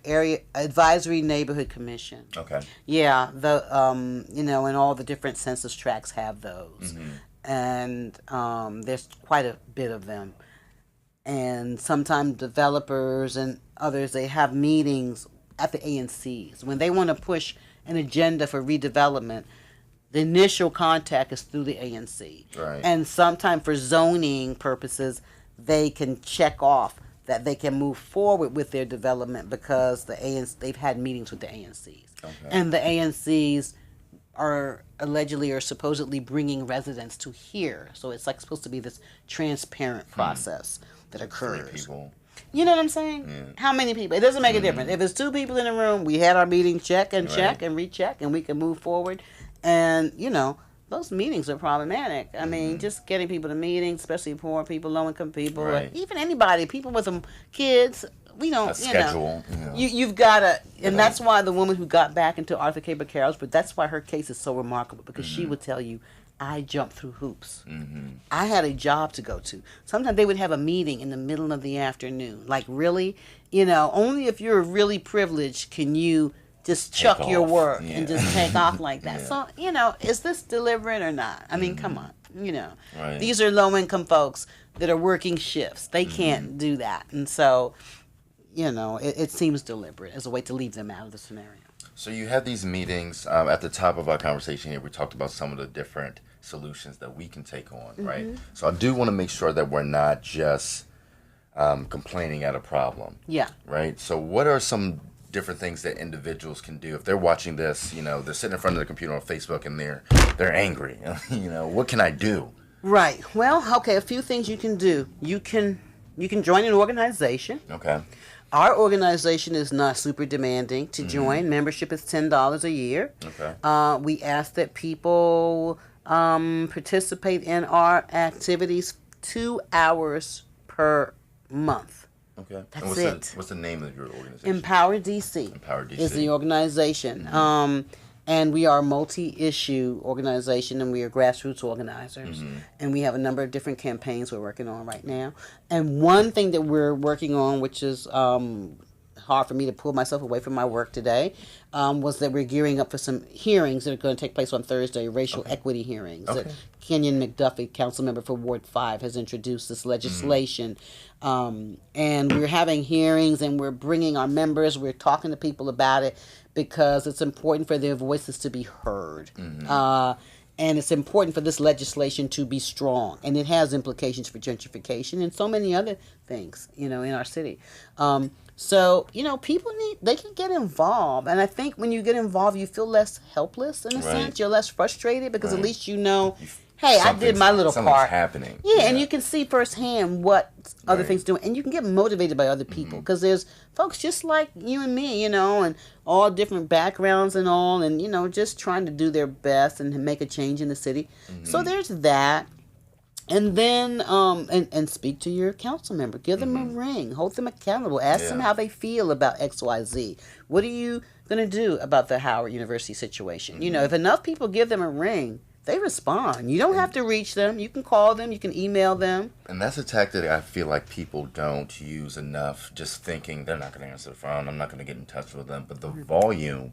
[SPEAKER 2] Area Advisory Neighborhood Commission.
[SPEAKER 1] Okay.
[SPEAKER 2] Yeah, and all the different census tracts have those, and there's quite a bit of them. And sometimes developers and others, they have meetings at the ANCs when they want to push an agenda for redevelopment. The initial contact is through the ANC,
[SPEAKER 1] right? And
[SPEAKER 2] sometimes for zoning purposes, they can check off that they can move forward with their development because they've had meetings with the ANCs. Okay. And the ANCs are allegedly or supposedly bringing residents to here. So it's like supposed to be this transparent process that occurs.
[SPEAKER 1] 3 people.
[SPEAKER 2] You know what I'm saying? Yeah. How many people? It doesn't make a difference. If it's 2 people in a room, we had our meeting, check and recheck, and we can move forward. And, those meetings are problematic. Just getting people to meetings, especially poor people, low-income people, or even anybody, people with kids, we don't,
[SPEAKER 1] schedule.
[SPEAKER 2] You've got to, and that's why the woman who got back into Arthur K. Carroll's, but that's why her case is so remarkable, because she would tell you, I jumped through hoops. I had a job to go to. Sometimes they would have a meeting in the middle of the afternoon. Like, really? Only if you're really privileged can you just chuck your work and just take off like that. So, is this deliberate or not? Come on.
[SPEAKER 1] Right.
[SPEAKER 2] These are low-income folks that are working shifts. They can't do that. And so, it seems deliberate as a way to leave them out of the scenario.
[SPEAKER 1] So you had these meetings. At the top of our conversation here, we talked about some of the different solutions that we can take on, right? So I do want to make sure that we're not just complaining at a problem. Yeah. Right? So what are some different things that individuals can do if they're watching this? They're sitting in front of their computer on Facebook and they're angry. What can I do?
[SPEAKER 2] Right. Well, okay, a few things you can do. You can join an organization. Okay. Our organization is not super demanding to join. Membership is $10 a year. Okay. We ask that people participate in our activities 2 hours per month.
[SPEAKER 1] Okay.
[SPEAKER 2] That's
[SPEAKER 1] and what's the name of your organization?
[SPEAKER 2] Empower DC.
[SPEAKER 1] Empower DC
[SPEAKER 2] is the organization. And we are a multi-issue organization, and we are grassroots organizers. And we have a number of different campaigns we're working on right now. And one thing that we're working on, which is hard for me to pull myself away from my work today, was that we're gearing up for some hearings that are going to take place on Thursday, racial equity hearings.
[SPEAKER 1] Okay.
[SPEAKER 2] Kenyon McDuffie, council member for Ward 5, has introduced this legislation. And we're having hearings, and we're bringing our members, we're talking to people about it, because it's important for their voices to be heard. And it's important for this legislation to be strong. And it has implications for gentrification and so many other things, in our city. So, people they can get involved. And I think when you get involved, you feel less helpless in a sense. You're less frustrated because at least hey, I did my little part.
[SPEAKER 1] Happening.
[SPEAKER 2] Yeah, and you can see firsthand what other things doing. And you can get motivated by other people because there's folks just like you and me, and all different backgrounds and all, and, just trying to do their best and make a change in the city. So there's that. And then, and speak to your council member. Give them a ring. Hold them accountable. Ask them how they feel about X, Y, Z. What are you going to do about the Howard University situation? If enough people give them a ring, they respond. You don't have to reach them. You can call them. You can email them.
[SPEAKER 1] And that's a tactic I feel like people don't use enough, just thinking they're not going to answer the phone, I'm not going to get in touch with them. But the volume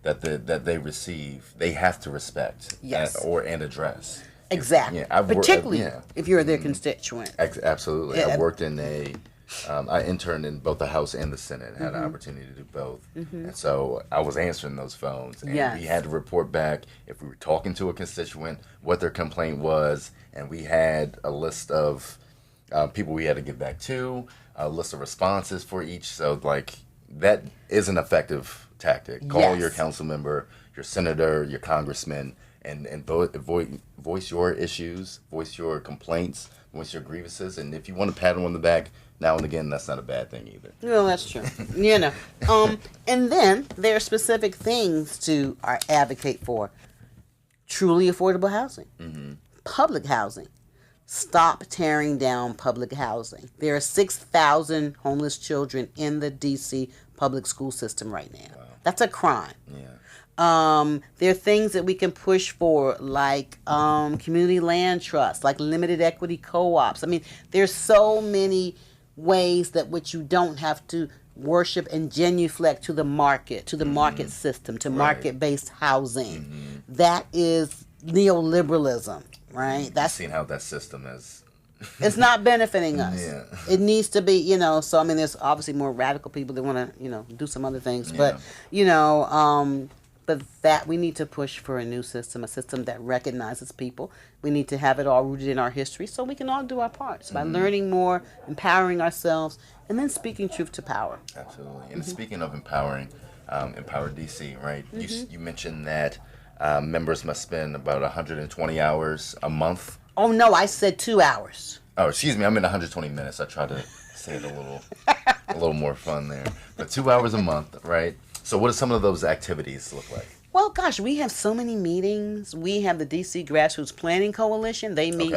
[SPEAKER 1] that they receive, they have to respect and address.
[SPEAKER 2] Exactly. Yeah, particularly if you're their constituent.
[SPEAKER 1] Absolutely. Yeah. I worked in I interned in both the House and the Senate, had an opportunity to do both. And so I was answering those phones. And we had to report back if we were talking to a constituent, what their complaint was. And we had a list of people we had to get back to, a list of responses for each. So, that is an effective tactic. Call your council member, your senator, your congressman, and voice your issues, voice your complaints, voice your grievances. And if you want to pat them on the back now and again, that's not a bad thing either.
[SPEAKER 2] No, that's true. And then there are specific things to advocate for. Truly affordable housing. Public housing. Stop tearing down public housing. There are 6,000 homeless children in the D.C. public school system right now. Wow. That's a crime. Yeah. There are things that we can push for, like community land trusts, like limited equity co-ops. I mean, there's so many ways that which you don't have to worship and genuflect to the market, market system, to market-based housing. That is neoliberalism, right?
[SPEAKER 1] That's seeing how that system is.
[SPEAKER 2] It's not benefiting us. It needs to be, so I mean, there's obviously more radical people that want to, do some other things, but, but that we need to push for a new system, a system that recognizes people. We need to have it all rooted in our history so we can all do our parts by learning more, empowering ourselves, and then speaking truth to power.
[SPEAKER 1] Absolutely. And speaking of empowering, Empower DC, right? You mentioned that members must spend about 120 hours a month.
[SPEAKER 2] Oh, no, I said 2 hours.
[SPEAKER 1] Oh, excuse me. I'm in 120 minutes. I tried to say it a little more fun there. But 2 hours a month, right? So what do some of those activities look like?
[SPEAKER 2] Well, gosh, we have so many meetings. We have the DC Grassroots Planning Coalition. They meet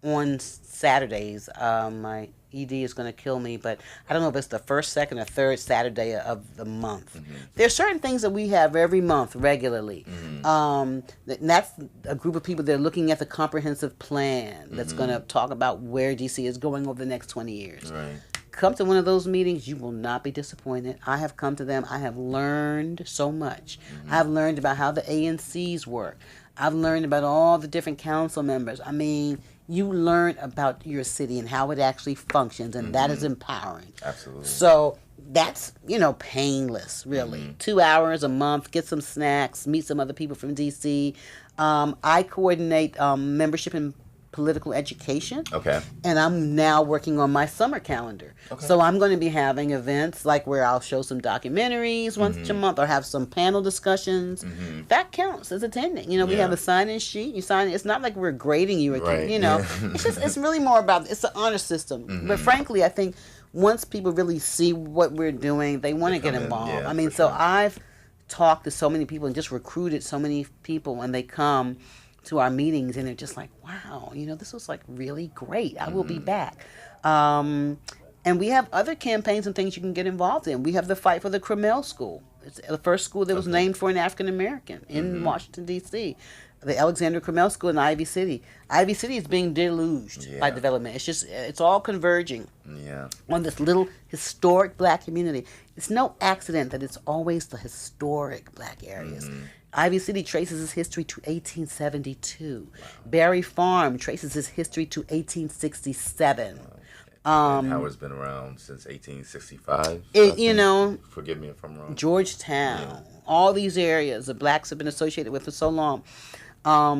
[SPEAKER 2] on Saturdays. My ED is going to kill me, but I don't know if it's the first, second, or third Saturday of the month. There are certain things that we have every month regularly. And that's a group of people that are looking at the comprehensive plan that's going to talk about where DC is going over the next 20 years.
[SPEAKER 1] Right.
[SPEAKER 2] Come to one of those meetings, you will not be disappointed. I have come to them. I have learned so much. I've learned about how the ANCs work. I've learned about all the different council members. I mean, you learn about your city and how it actually functions, and that is empowering.
[SPEAKER 1] Absolutely.
[SPEAKER 2] So that's, painless, really. 2 hours a month, get some snacks, meet some other people from D.C. I coordinate membership and political education.
[SPEAKER 1] Okay.
[SPEAKER 2] And I'm now working on my summer calendar. Okay. So I'm going to be having events like where I'll show some documentaries once a month or have some panel discussions. That counts as attending. We have a sign-in sheet. You sign. It's not like we're grading you.
[SPEAKER 1] Right.
[SPEAKER 2] It's really more about, it's an honor system. But frankly, I think once people really see what we're doing, they want to get involved.
[SPEAKER 1] Yeah,
[SPEAKER 2] I mean, so I've talked to so many people and just recruited so many people, and they come to our meetings and they're just like, wow, this was like really great. I will be back. And we have other campaigns and things you can get involved in. We have the Fight for the Crummell School It's the first school that was named for an African American in Washington, D.C. The Alexander Crummell School in Ivy City. Ivy City is being deluged by development. It's all converging on this little historic black community. It's no accident that it's always the historic black areas. Ivy City traces its history to 1872. Wow. Barry Farm traces its history to 1867.
[SPEAKER 1] And Howard's been around since 1865.
[SPEAKER 2] Forgive
[SPEAKER 1] me if I'm wrong.
[SPEAKER 2] Georgetown, all these areas the blacks have been associated with for so long. Our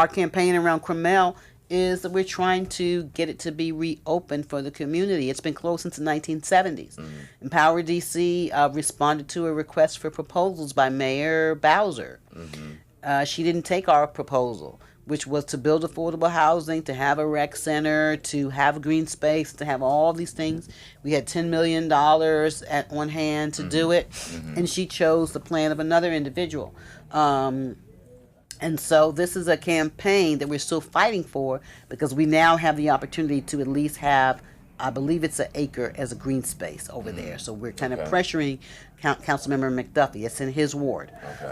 [SPEAKER 2] campaign around Crummell is that we're trying to get it to be reopened for the community. It's been closed since the 1970s. Empower DC responded to a request for proposals by Mayor Bowser. She didn't take our proposal, which was to build affordable housing, to have a rec center, to have green space, to have all these things. We had $10 million on hand to do it, and she chose the plan of another individual. And so this is a campaign that we're still fighting for because we now have the opportunity to at least have, I believe it's an acre as a green space over there. So we're kind of pressuring Councilmember McDuffie. It's in his ward.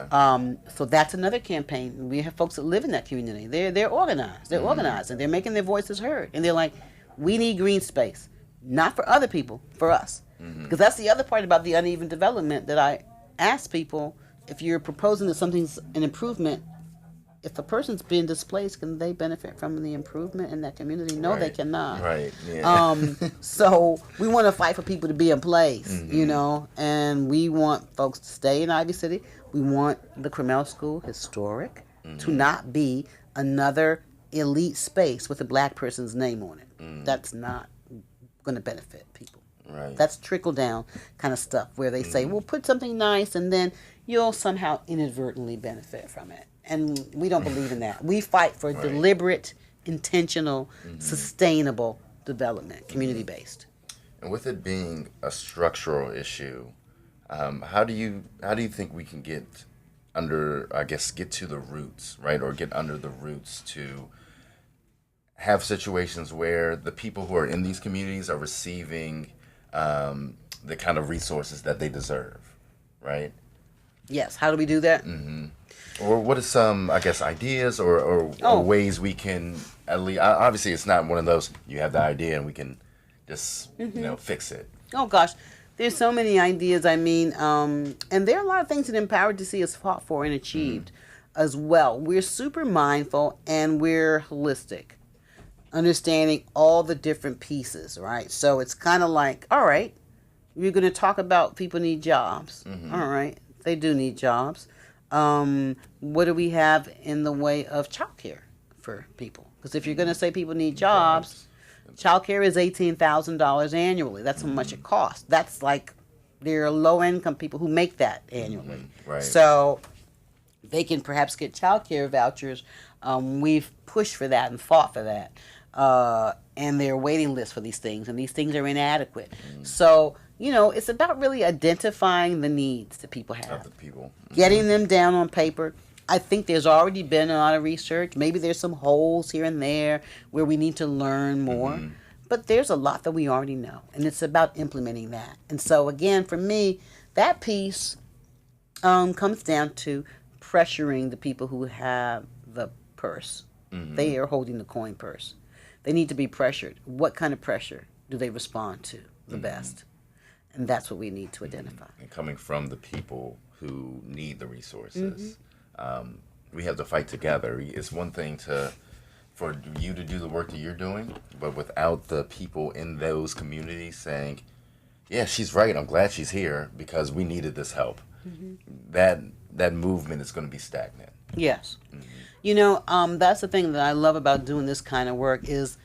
[SPEAKER 2] So that's another campaign. We have folks that live in that community. They're organized. They're organized, and they're making their voices heard. And they're like, we need green space, not for other people, for us. Because that's the other part about the uneven development that I ask people. If you're proposing that something's an improvement, if a person's being displaced, can they benefit from the improvement in that community? No, they cannot.
[SPEAKER 1] Right. Yeah.
[SPEAKER 2] So we want to fight for people to be in place, and we want folks to stay in Ivy City. We want the Crummell School historic to not be another elite space with a black person's name on it. That's not going to benefit people.
[SPEAKER 1] Right.
[SPEAKER 2] That's trickle down kind of stuff where they say, well, put something nice and then you'll somehow inadvertently benefit from it. And we don't believe in that. We fight for deliberate, intentional, sustainable development, community-based.
[SPEAKER 1] And with it being a structural issue, how do you think we can get to the roots, right? Or get under the roots to have situations where the people who are in these communities are receiving the kind of resources that they deserve, right?
[SPEAKER 2] Yes. How do we do that?
[SPEAKER 1] Or what are some, ideas or ways we can at least, obviously it's not one of those, you have the idea and we can just, fix it.
[SPEAKER 2] Oh, gosh. There's so many ideas. I mean, and there are a lot of things that Empowered to See has fought for and achieved as well. We're super mindful and we're holistic, understanding all the different pieces, right? So it's kind of like, all right, you're going to talk about people need jobs. All right, they do need jobs. What do we have in the way of childcare for people? Because if you're going to say people need jobs, childcare is $18,000 annually. That's how much it costs. That's like there are low-income people who make that annually.
[SPEAKER 1] Right.
[SPEAKER 2] So they can perhaps get childcare vouchers. We've pushed for that and fought for that. And there are waiting lists for these things, and these things are inadequate. So, it's about really identifying the needs that people have.
[SPEAKER 1] Of the people.
[SPEAKER 2] Getting them down on paper. I think there's already been a lot of research. Maybe there's some holes here and there where we need to learn more. But there's a lot that we already know, and it's about implementing that. And so, again, for me, that piece comes down to pressuring the people who have the purse. They are holding the coin purse. They need to be pressured. What kind of pressure do they respond to the best? And that's what we need to identify.
[SPEAKER 1] And coming from the people who need the resources, we have to fight together. It's one thing for you to do the work that you're doing, but without the people in those communities saying, yeah, she's right, I'm glad she's here because we needed this help, that movement is going to be stagnant.
[SPEAKER 2] Yes. That's the thing that I love about doing this kind of work is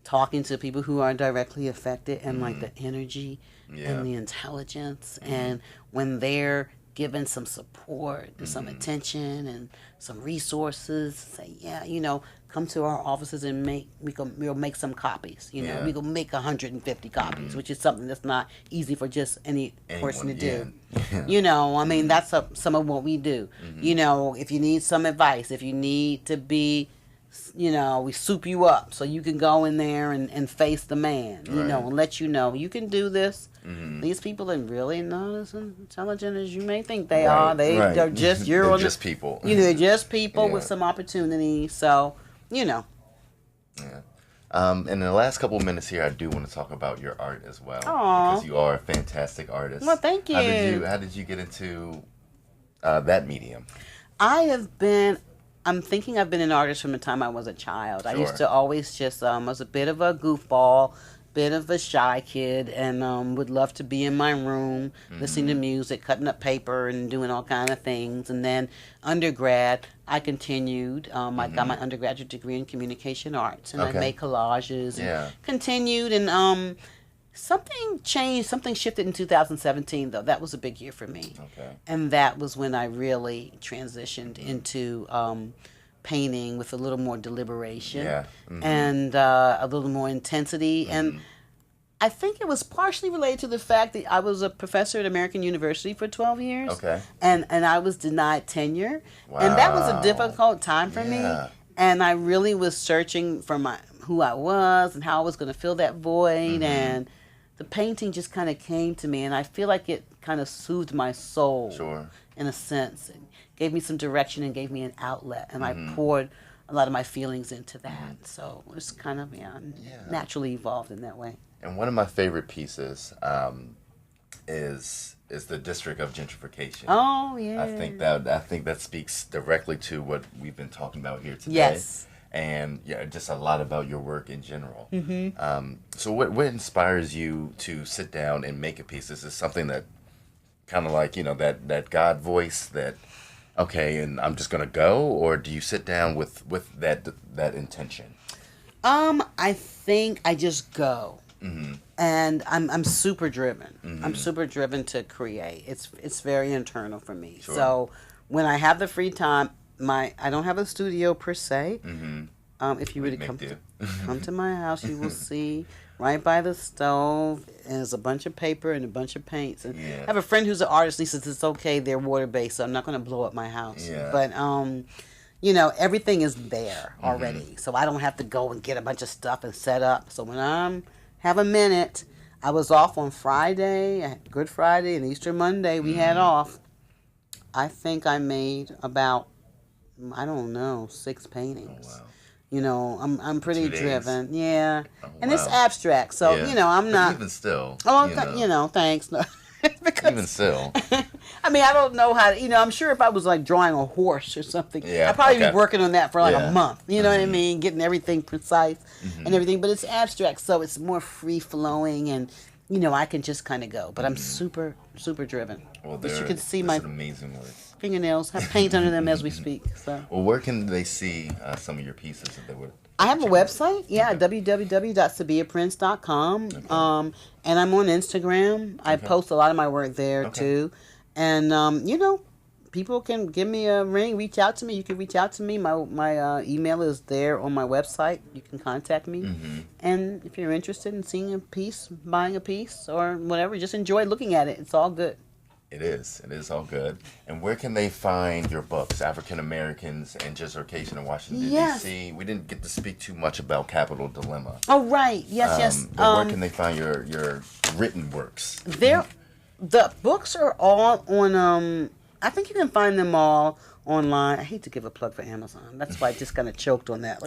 [SPEAKER 2] talking to people who are directly affected and like the energy and the intelligence. And when they're given some support and some attention and some resources, say, come to our offices and we'll make some copies. We will make 150 copies, which is something that's not easy for just any person to do. That's some of what we do. If you need some advice, if you need to be we soup you up so you can go in there and face the man, and let you can do this. These people are really not as intelligent as you may think they are. They're just
[SPEAKER 1] they're just people.
[SPEAKER 2] They're just people with some opportunity. So,
[SPEAKER 1] Yeah. In the last couple of minutes here, I do want to talk about your art as well.
[SPEAKER 2] Aww.
[SPEAKER 1] Because you are a fantastic artist.
[SPEAKER 2] Well, thank you.
[SPEAKER 1] How did you get into that medium?
[SPEAKER 2] I'm thinking I've been an artist from the time I was a child. Sure. I used to always just, was a bit of a goofball, bit of a shy kid, and would love to be in my room, listening to music, cutting up paper, and doing all kind of things. And then undergrad, I continued. I got my undergraduate degree in communication arts, and I made collages, and continued. And something changed, something shifted in 2017, though. That was a big year for me.
[SPEAKER 1] Okay.
[SPEAKER 2] And that was when I really transitioned into painting with a little more deliberation and a little more intensity. And I think it was partially related to the fact that I was a professor at American University for 12 years.
[SPEAKER 1] Okay.
[SPEAKER 2] And I was denied tenure.
[SPEAKER 1] Wow.
[SPEAKER 2] And that was a difficult time for me. And I really was searching for who I was and how I was going to fill that void. And the painting just kind of came to me, and I feel like it kind of soothed my soul in a sense. It gave me some direction and gave me an outlet, and I poured a lot of my feelings into that. So it was kind of naturally evolved in that way.
[SPEAKER 1] And one of my favorite pieces is the District of Gentrification.
[SPEAKER 2] Oh, yeah.
[SPEAKER 1] I think that speaks directly to what we've been talking about here today.
[SPEAKER 2] Yes.
[SPEAKER 1] And just a lot about your work in general. So what inspires you to sit down and make a piece? Is this something that kind of like, that God voice that, okay, and I'm just going to go? Or do you sit down with that intention?
[SPEAKER 2] I think I just go. And I'm super driven. I'm super driven to create. It's very internal for me.
[SPEAKER 1] Sure.
[SPEAKER 2] So when I have the free time, I don't have a studio per se. If you were to come to my house, you will see right by the stove is a bunch of paper and a bunch of paints. And I have a friend who's an artist, and he says it's okay, they're water based, so I'm not going to blow up my house. But everything is there already, so I don't have to go and get a bunch of stuff and set up. So when I have a minute, I was off on Friday, Good Friday, and Easter Monday. We had off. I think I made about 6 paintings.
[SPEAKER 1] Oh, wow.
[SPEAKER 2] I'm pretty driven. Yeah.
[SPEAKER 1] Oh,
[SPEAKER 2] and it's abstract. So, I'm not.
[SPEAKER 1] But even still.
[SPEAKER 2] Oh, thanks. No. Because,
[SPEAKER 1] even still.
[SPEAKER 2] I mean, I don't know how to, I'm sure if I was like drawing a horse or something, I'd probably be working on that for like a month. You know what I mean? Getting everything precise and everything. But it's abstract, so it's more free flowing, and I can just kind of go. But I'm super, super driven.
[SPEAKER 1] Well,
[SPEAKER 2] but you can see my
[SPEAKER 1] amazing work.
[SPEAKER 2] Fingernails have paint under them as we speak. So.
[SPEAKER 1] Well, where can they see some of your pieces if they would?
[SPEAKER 2] I have a website, www.sabiyyaprince.com. And I'm on Instagram. I post a lot of my work there too. And people can give me a ring, reach out to me. You can reach out to me. My email is there on my website. You can contact me. And if you're interested in seeing a piece, buying a piece, or whatever, just enjoy looking at it. It's all good.
[SPEAKER 1] It is all good. And where can they find your books, African Americans and Gentrification in Washington, D.C.? We didn't get to speak too much about Capital Dilemma.
[SPEAKER 2] Oh, right. Yes.
[SPEAKER 1] But where can they find your written works?
[SPEAKER 2] The books are all on, I think you can find them all online. I hate to give a plug for Amazon. That's why I just kind of choked on that.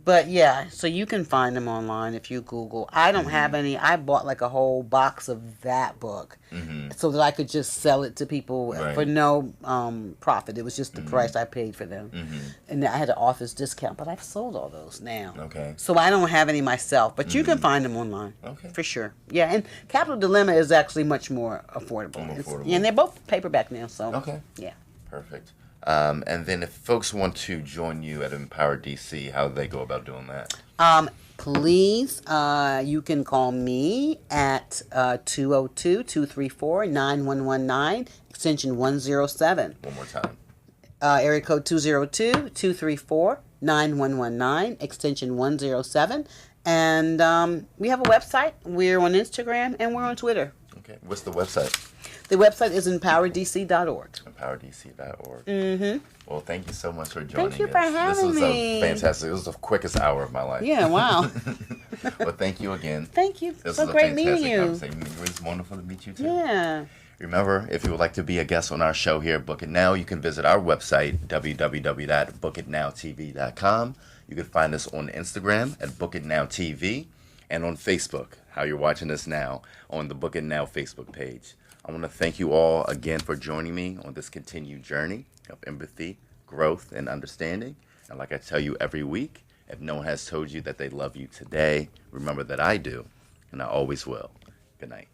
[SPEAKER 2] But yeah, so you can find them online if you Google. I don't have any. I bought like a whole box of that book so that I could just sell it to people for no profit. It was just the price I paid for them. And I had an office discount, but I've sold all those now.
[SPEAKER 1] Okay.
[SPEAKER 2] So I don't have any myself, but you can find them online. Okay. For sure. Yeah, and Capital Dilemma is actually much more affordable. And they're both paperback now, so. Okay. Yeah.
[SPEAKER 1] Perfect. And then if folks want to join you at Empower DC, how do they go about doing that?
[SPEAKER 2] Please, you can call me at 202-234-9119, extension 107.
[SPEAKER 1] One more time.
[SPEAKER 2] Area code 202-234-9119, extension 107. And we have a website. We're on Instagram, and we're on Twitter.
[SPEAKER 1] Okay. What's the website?
[SPEAKER 2] The website is empowerdc.org.
[SPEAKER 1] EmpowerDC.org. Mm-hmm. Well, thank you so much for joining us.
[SPEAKER 2] Thank you for having
[SPEAKER 1] This was
[SPEAKER 2] me.
[SPEAKER 1] fantastic. It was the quickest hour of my life.
[SPEAKER 2] Yeah, wow.
[SPEAKER 1] Well, thank you again.
[SPEAKER 2] Thank you.
[SPEAKER 1] This
[SPEAKER 2] So
[SPEAKER 1] was a
[SPEAKER 2] great
[SPEAKER 1] fantastic
[SPEAKER 2] meeting you.
[SPEAKER 1] conversation. It was wonderful to meet you, too.
[SPEAKER 2] Yeah.
[SPEAKER 1] Remember, if you would like to be a guest on our show here at Book It Now, you can visit our website, www.bookitnowtv.com. You can find us on Instagram at Book It Now TV and on Facebook, how you're watching us now, on the Book It Now Facebook page. I want to thank you all again for joining me on this continued journey of empathy, growth, and understanding. And like I tell you every week, if no one has told you that they love you today, remember that I do, and I always will. Good night.